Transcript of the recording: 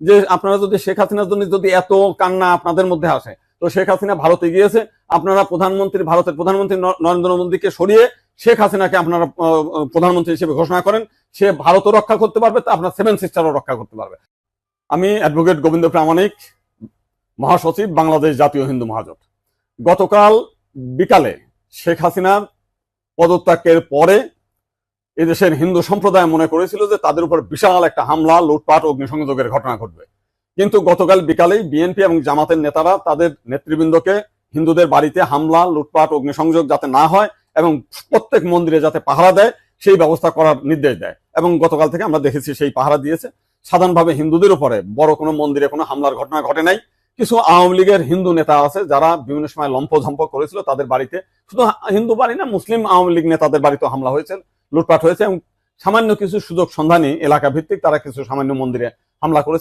যে আপনারা যদি শেখ হাসিনার জন্য যদি এত কান্না আপনাদের মধ্যে আসে, তো শেখ হাসিনা ভারতে গিয়েছে, আপনারা ভারতের প্রধানমন্ত্রী নরেন্দ্র মোদীকে সরিয়ে শেখ হাসিনাকে আপনারা প্রধানমন্ত্রী হিসেবে ঘোষণা করেন। সে ভারতও রক্ষা করতে পারবে, তা আপনার সেভেন সিস্টারও রক্ষা করতে পারবে। আমি অ্যাডভোকেট গোবিন্দ প্রামাণিক, মহাসচিব, বাংলাদেশ জাতীয় হিন্দু মহাজোট। গতকাল বিকালে শেখ হাসিনার পদত্যাগের পরে এদেশের হিন্দু সম্প্রদায় মনে করেছিল যে তাদের উপর বিশাল একটা হামলা, লুটপাট, অগ্নিসংযোগের ঘটনা ঘটবে। কিন্তু গতকাল বিকালেই বিএনপি এবং জামাতের নেতারা তাদের নেতৃবৃন্দকে হিন্দুদের বাড়িতে হামলা, লুটপাট, অগ্নিসংযোগ যাতে না হয় এবং প্রত্যেক মন্দিরে যাতে পাহারা দেয় সেই ব্যবস্থা করার নির্দেশ দেয়। এবং গতকাল থেকে আমরা দেখেছি সেই পাহারা দিয়েছে। সাধারণভাবে হিন্দুদের উপরে বড় কোনো মন্দিরে কোনো হামলার ঘটনা ঘটে নাই। কিছু আওয়ামী লীগের হিন্দু নেতা আছে যারা বিভিন্ন সময় লম্পঝম্প করেছিল, তাদের বাড়িতে, শুধু হিন্দু বাড়ি না, মুসলিম আওয়ামী লীগ নেতাদের বাড়িতেও হামলা হয়েছে, লুটপাট হয়েছে এবং সামান্য কিছু সুযোগ সন্ধানী এলাকা ভিত্তিক তারা কিছু সামান্য মন্দিরে হামলা করেছে।